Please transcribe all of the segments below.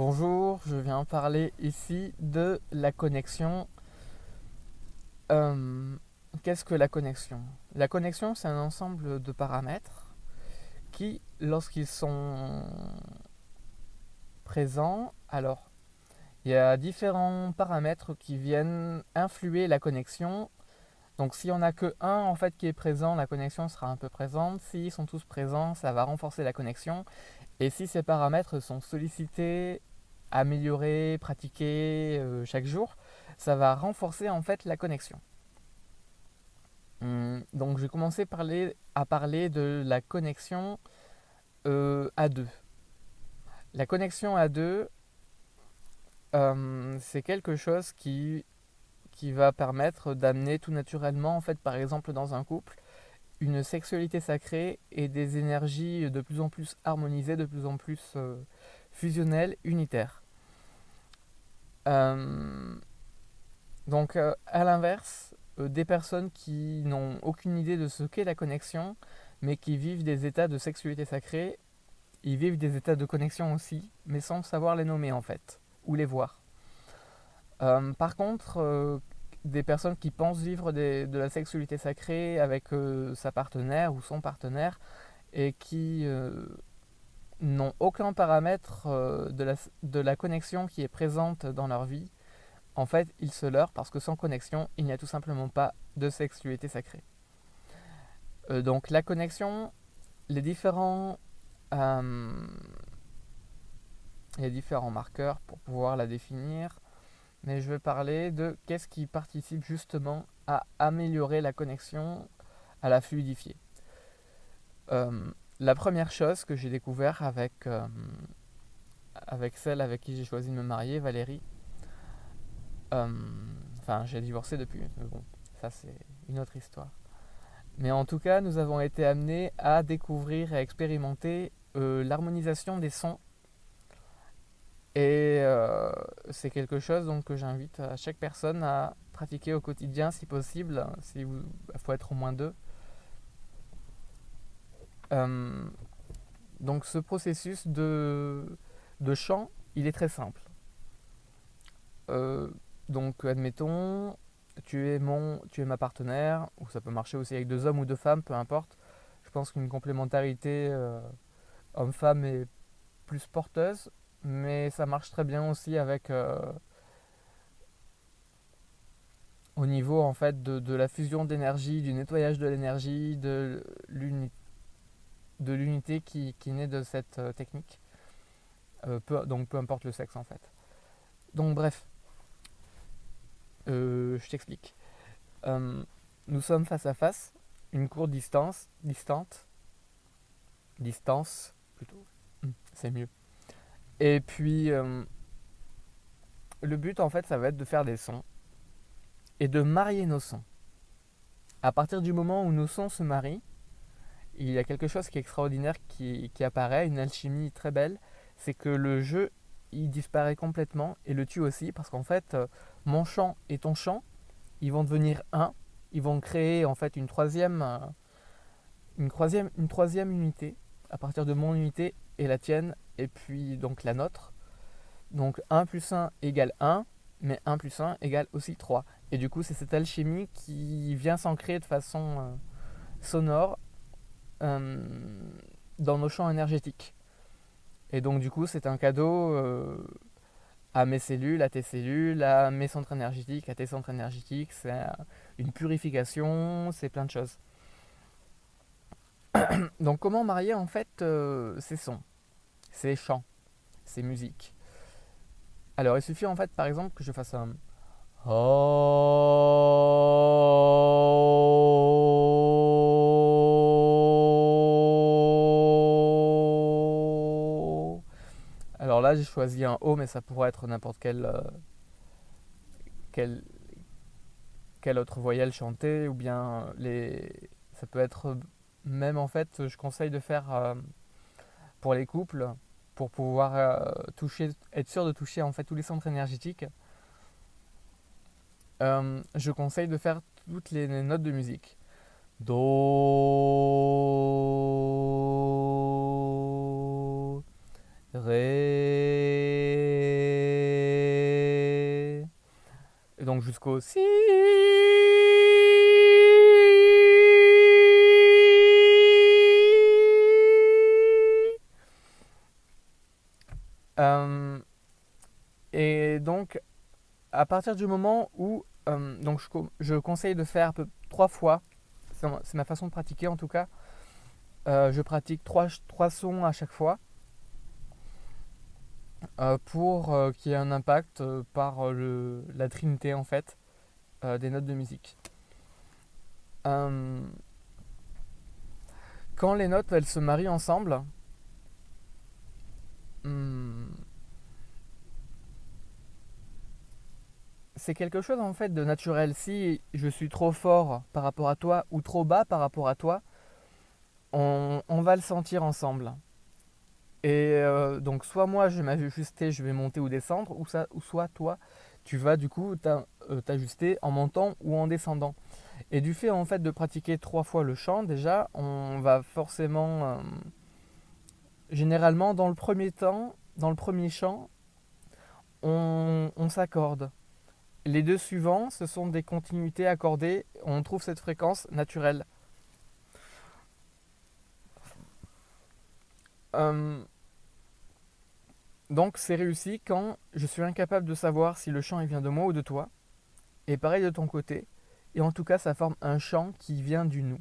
Bonjour, je viens parler ici de la connexion. Euh, Qu'est-ce que la connexion? La connexion, c'est un ensemble de paramètres qui, lorsqu'ils sont présents, alors il y a différents paramètres qui viennent influer la connexion. Donc s'il n'y en a que un en fait qui est présent, la connexion sera un peu présente. S'ils sont tous présents, ça va renforcer la connexion. Et si ces paramètres sont sollicités, améliorés, pratiqués chaque jour, ça va renforcer en fait la connexion. Donc je vais commencer à parler de la connexion à deux. La connexion à deux, c'est quelque chose qui va permettre d'amener tout naturellement, en fait, par exemple dans un couple, une sexualité sacrée et des énergies de plus en plus harmonisées, de plus en plus fusionnelles, unitaires. Euh, donc, à l'inverse, des personnes qui n'ont aucune idée de ce qu'est la connexion, mais qui vivent des états de sexualité sacrée, ils vivent des états de connexion aussi, mais sans savoir les nommer en fait, ou les voir. Par contre, des personnes qui pensent vivre de la sexualité sacrée avec sa partenaire ou son partenaire et qui n'ont aucun paramètre de la connexion qui est présente dans leur vie, en fait, ils se leurrent parce que sans connexion, il n'y a tout simplement pas de sexualité sacrée. Donc la connexion, les différents, euh, les différents marqueurs pour pouvoir la définir, mais je vais parler de qu'est-ce qui participe justement à améliorer la connexion, à la fluidifier. Euh, la première chose que j'ai découvert avec celle avec qui j'ai choisi de me marier, Valérie, euh, enfin j'ai divorcé depuis, mais bon, ça c'est une autre histoire. Mais en tout cas, nous avons été amenés à découvrir et à expérimenter l'harmonisation des sons. Et c'est quelque chose donc, que j'invite à chaque personne à pratiquer au quotidien si possible. Si vous, il faut être au moins deux. Euh, donc ce processus de chant, il est très simple. Euh, donc admettons, tu es ma partenaire, ou ça peut marcher aussi avec deux hommes ou deux femmes, peu importe. Je pense qu'une complémentarité homme-femme est plus porteuse, mais ça marche très bien aussi avec au niveau en fait de la fusion d'énergie, du nettoyage de l'énergie, de l'unité qui naît de cette technique. Donc peu importe le sexe en fait. Donc bref, je t'explique. Euh, Nous sommes face à face, une courte distance plutôt, c'est mieux. Et puis le but en fait ça va être de faire des sons et de marier nos sons. À partir du moment où nos sons se marient, il y a quelque chose qui est extraordinaire qui apparaît, une alchimie très belle, c'est que le jeu il disparaît complètement et le tue aussi parce qu'en fait mon chant et ton chant ils vont devenir un, ils vont créer en fait une troisième unité à partir de mon unité et la tienne et puis donc la nôtre. Donc un plus un égale un, mais un plus un égale aussi 3. Et du coup c'est cette alchimie qui vient s'ancrer de façon sonore euh, dans nos champs énergétiques. Et donc du coup c'est un cadeau à mes cellules, à tes cellules, à mes centres énergétiques, à tes centres énergétiques. C'est une purification, c'est plein de choses. Donc comment marier en fait ces sons, ces chants, ces musiques? Alors il suffit en fait par exemple que je fasse un Oh. Alors là j'ai choisi un O mais ça pourrait être n'importe quelle, quelle autre voyelle chantée ou bien ça peut être même en fait je conseille de faire pour les couples pour pouvoir être sûr de toucher en fait tous les centres énergétiques. Je conseille de faire toutes les notes de musique. Do, ré, donc jusqu'au si. Et donc, à partir du moment où donc je conseille de faire 3 fois, c'est ma façon de pratiquer en tout cas. Je pratique trois sons à chaque fois pour qu'il y ait un impact par la trinité en fait des notes de musique. Euh, Quand les notes elles se marient ensemble, hmm, c'est quelque chose en fait de naturel. Si je suis trop fort par rapport à toi ou trop bas par rapport à toi, on va le sentir ensemble. Et donc soit moi je vais m'ajuster, je vais monter ou descendre, ou soit toi tu vas du coup t'ajuster en montant ou en descendant. Et du fait en fait de pratiquer 3 fois le chant, déjà on va forcément, généralement dans le premier temps, dans le premier chant, on s'accorde. Les deux suivants, ce sont des continuités accordées, on trouve cette fréquence naturelle. Euh, donc c'est réussi quand je suis incapable de savoir si le chant il vient de moi ou de toi. Et pareil de ton côté. Et en tout cas, ça forme un chant qui vient du nous.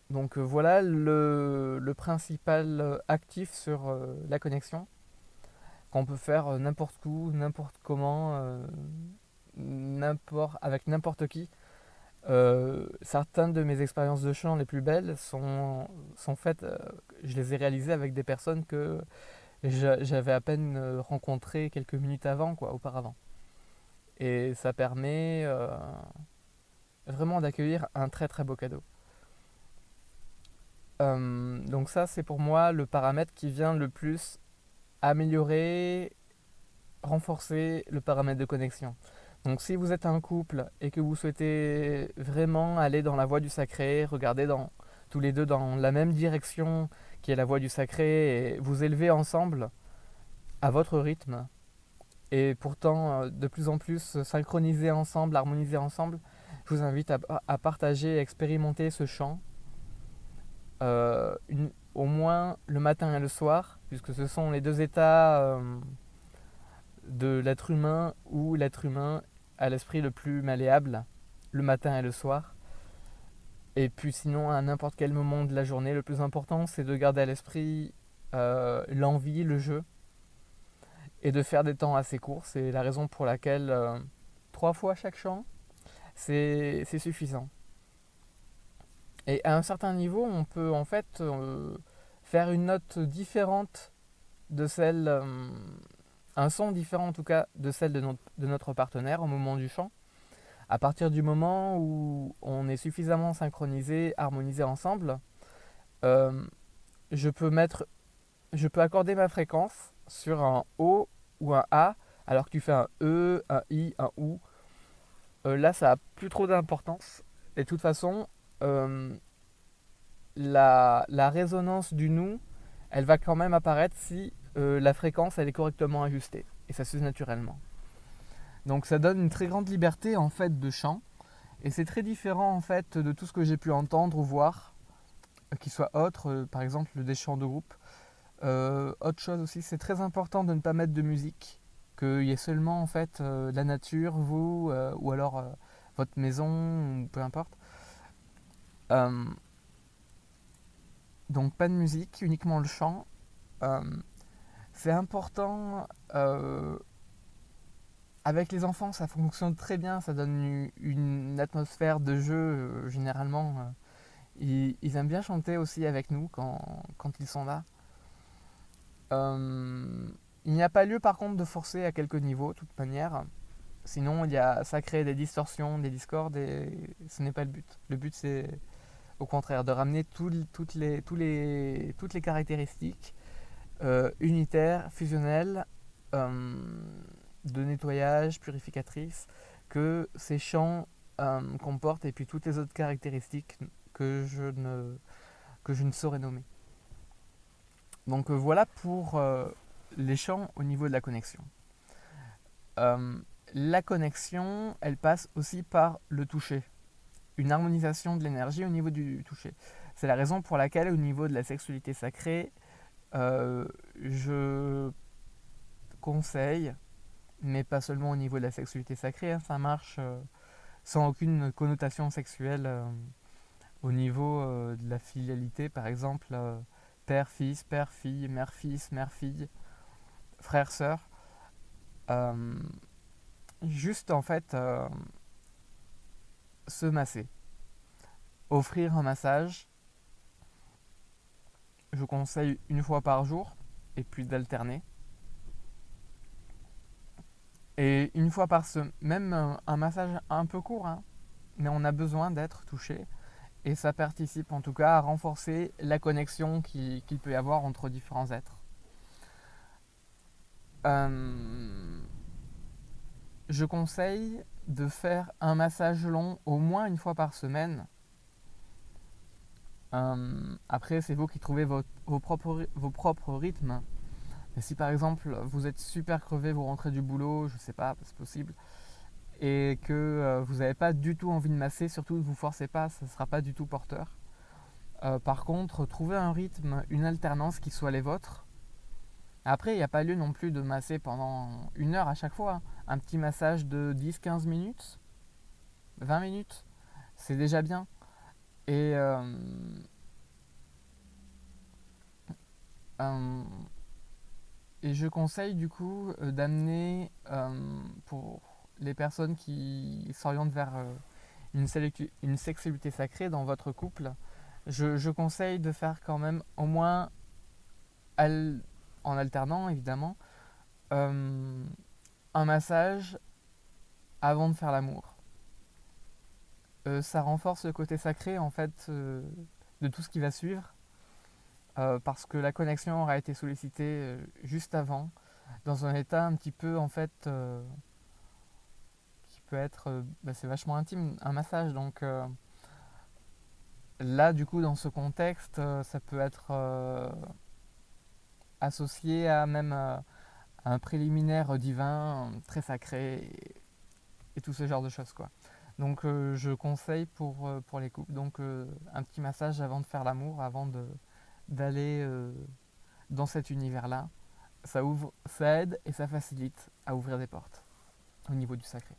Donc voilà le principal actif sur la connexion, qu'on peut faire n'importe où, n'importe comment, avec n'importe qui. Certaines de mes expériences de chant les plus belles sont faites, je les ai réalisées avec des personnes que j'avais à peine rencontrées quelques minutes avant, quoi, auparavant. Et ça permet vraiment d'accueillir un très très beau cadeau. Donc ça, c'est pour moi le paramètre qui vient le plus améliorer, renforcer le paramètre de connexion. Donc si vous êtes un couple et que vous souhaitez vraiment aller dans la voie du sacré, regarder tous les deux dans la même direction qui est la voie du sacré et vous élever ensemble à votre rythme et pourtant de plus en plus synchroniser ensemble, harmoniser ensemble, je vous invite à partager, à expérimenter ce chant au moins le matin et le soir, puisque ce sont les deux états de l'être humain où l'être humain a l'esprit le plus malléable, le matin et le soir. Et puis sinon, à n'importe quel moment de la journée, le plus important, c'est de garder à l'esprit l'envie, le jeu, et de faire des temps assez courts. C'est la raison pour laquelle 3 fois chaque chant, c'est suffisant. Et à un certain niveau, on peut en fait faire une note différente de celle, un son différent en tout cas de celle de notre partenaire au moment du chant. À partir du moment où on est suffisamment synchronisé, harmonisé ensemble, euh, je peux mettre, je peux accorder ma fréquence sur un O ou un A, alors que tu fais un E, un I, un OU. Là, ça a plus trop d'importance. Et de toute façon, euh, la résonance du nous, elle va quand même apparaître si la fréquence elle est correctement ajustée. Et ça se fait naturellement. Donc ça donne une très grande liberté en fait de chant. Et c'est très différent en fait de tout ce que j'ai pu entendre ou voir, qui soit autre, par exemple des chants de groupe. Autre chose aussi, c'est très important de ne pas mettre de musique, qu'il y ait seulement en fait la nature, vous, ou alors votre maison, ou peu importe. Euh, donc pas de musique, uniquement le chant. Euh, c'est important. Avec les enfants, ça fonctionne très bien. Ça donne une atmosphère de jeu. Généralement, ils aiment bien chanter aussi avec nous quand ils sont là. Il n'y a pas lieu par contre de forcer à quelques niveaux, de toute manière. Sinon, ça crée des distorsions, des discordes et ce n'est pas le but. Le but, c'est au contraire de ramener toutes les caractéristiques unitaires, fusionnelles, de nettoyage, purificatrices, que ces champs comportent et puis toutes les autres caractéristiques que je ne saurais nommer. Donc voilà pour les champs au niveau de la connexion. la connexion, elle passe aussi par le toucher. Une harmonisation de l'énergie au niveau du toucher. C'est la raison pour laquelle, au niveau de la sexualité sacrée, je conseille, mais pas seulement au niveau de la sexualité sacrée, hein, ça marche sans aucune connotation sexuelle au niveau de la filialité, par exemple, père-fils, père-fille, mère-fils, mère-fille, frère-sœur. Euh, Juste en fait, se masser. Offrir un massage, je conseille une fois par jour, et puis d'alterner. Et une fois par semaine, même un massage un peu court, hein, mais on a besoin d'être touché. Et ça participe en tout cas à renforcer la connexion qu'il peut y avoir entre différents êtres. Euh, je conseille de faire un massage long au moins une fois par semaine. Après, c'est vous qui trouvez vos propres rythmes. Mais si par exemple vous êtes super crevé, vous rentrez du boulot, je sais pas, c'est possible, et que vous n'avez pas du tout envie de masser, surtout ne vous forcez pas, ça ne sera pas du tout porteur. Par contre, trouvez un rythme, une alternance qui soit les vôtres. Après, il n'y a pas lieu non plus de masser pendant 1 heure à chaque fois. Un petit massage de 10-15 minutes, 20 minutes, c'est déjà bien. Et, euh, et je conseille du coup d'amener, pour les personnes qui s'orientent vers une sexualité sacrée dans votre couple, je conseille de faire quand même au moins, en alternant évidemment, euh, un massage avant de faire l'amour. Ça renforce le côté sacré en fait de tout ce qui va suivre, parce que la connexion aura été sollicitée juste avant, dans un état un petit peu en fait qui peut être, c'est vachement intime, un massage. Donc là, du coup, dans ce contexte, ça peut être associé à même un préliminaire divin très sacré et tout ce genre de choses quoi. Donc je conseille pour les couples donc un petit massage avant de faire l'amour, avant d'aller dans cet univers-là. Ça ouvre, ça aide et ça facilite à ouvrir des portes au niveau du sacré.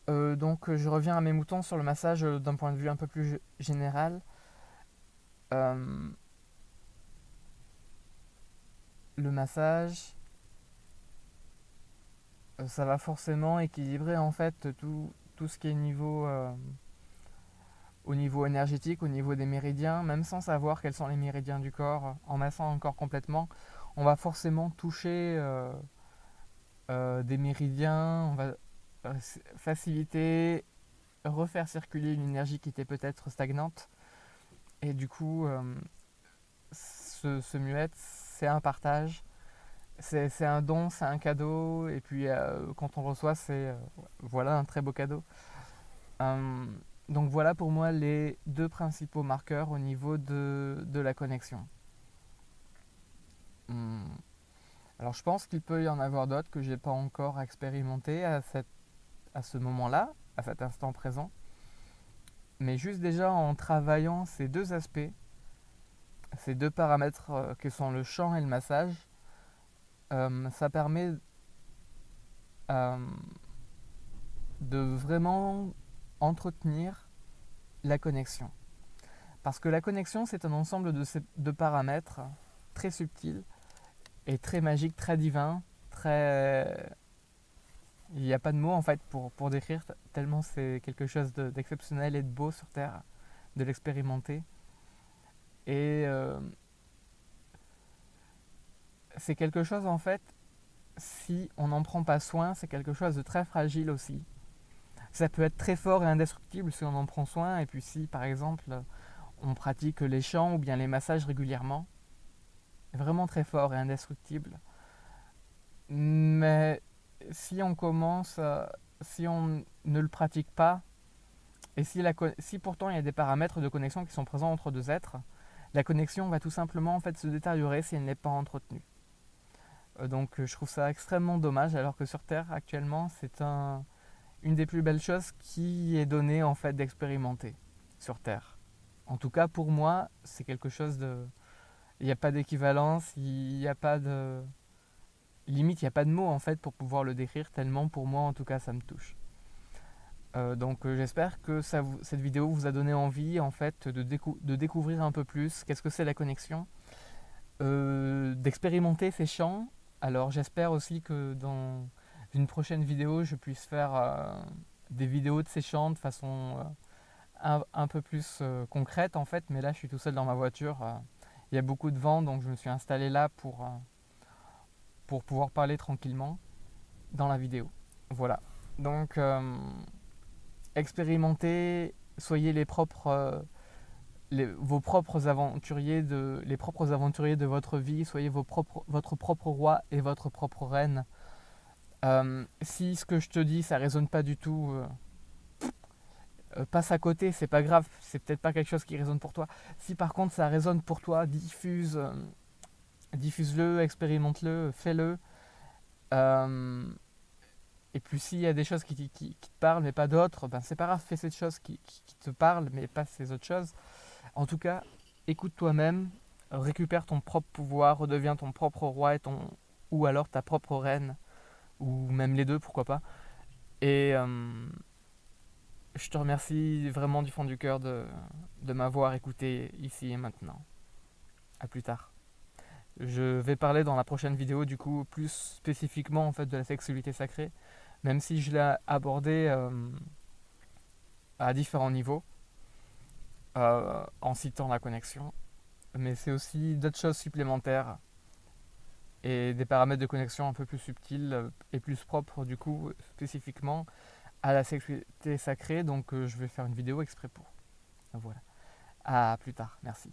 Donc je reviens à mes moutons sur le massage d'un point de vue un peu plus général. Euh, le massage, ça va forcément équilibrer en fait tout ce qui est au niveau énergétique, au niveau des méridiens, même sans savoir quels sont les méridiens du corps, en massant un corps complètement, on va forcément toucher des méridiens, on va faciliter, refaire circuler une énergie qui était peut-être stagnante. Et du coup, ce muet, c'est un partage, c'est un don, c'est un cadeau, et puis quand on reçoit, c'est voilà un très beau cadeau. Euh, donc voilà pour moi les deux principaux marqueurs au niveau de la connexion. Hum. Alors je pense qu'il peut y en avoir d'autres que j'ai pas encore expérimenté à ce moment-là, à cet instant présent. Mais juste déjà en travaillant ces deux aspects, ces deux paramètres que sont le chant et le massage, ça permet euh, de vraiment entretenir la connexion. Parce que la connexion, c'est un ensemble de paramètres très subtils et très magiques, très divins, très... Il n'y a pas de mots en fait pour décrire tellement c'est quelque chose d'exceptionnel et de beau sur Terre, de l'expérimenter. Et c'est quelque chose en fait, si on n'en prend pas soin, c'est quelque chose de très fragile aussi. Ça peut être très fort et indestructible si on en prend soin, et puis si par exemple on pratique les chants ou bien les massages régulièrement, vraiment très fort et indestructible. Mais si on commence, si on ne le pratique pas, et si pourtant il y a des paramètres de connexion qui sont présents entre deux êtres, la connexion va tout simplement en fait se détériorer si elle n'est pas entretenue. Donc je trouve ça extrêmement dommage, alors que sur Terre actuellement c'est une des plus belles choses qui est donnée en fait d'expérimenter sur Terre. En tout cas pour moi c'est quelque chose de... Il n'y a pas d'équivalence, il n'y a pas de... Limite il n'y a pas de mots en fait pour pouvoir le décrire tellement pour moi en tout cas ça me touche. Donc j'espère que cette vidéo vous a donné envie en fait de découvrir un peu plus qu'est-ce que c'est la connexion, d'expérimenter ces champs. Alors j'espère aussi que dans une prochaine vidéo je puisse faire des vidéos de ces champs de façon un peu plus concrète en fait, mais là je suis tout seul dans ma voiture, il y a beaucoup de vent donc je me suis installé là pour pouvoir parler tranquillement dans la vidéo. Voilà. Donc expérimentez, soyez vos propres aventuriers les propres aventuriers de votre vie, soyez votre propre roi et votre propre reine. Si ce que je te dis ça résonne pas du tout, passe à côté, c'est pas grave, c'est peut-être pas quelque chose qui résonne pour toi. Si par contre ça résonne pour toi, diffuse-le, expérimente-le, fais-le. Euh, et puis s'il y a des choses qui te parlent mais pas d'autres, ben c'est pas grave, fais ces choses qui te parlent mais pas ces autres choses. En tout cas, écoute toi-même, récupère ton propre pouvoir, redeviens ton propre roi ou alors ta propre reine, ou même les deux, pourquoi pas. Et je te remercie vraiment du fond du cœur de m'avoir écouté ici et maintenant. À plus tard. Je vais parler dans la prochaine vidéo du coup plus spécifiquement en fait de la sexualité sacrée, même si je l'ai abordé à différents niveaux en citant la connexion, mais c'est aussi d'autres choses supplémentaires et des paramètres de connexion un peu plus subtils et plus propres du coup spécifiquement à la sexualité sacrée, donc je vais faire une vidéo exprès pour. Voilà. À plus tard, merci.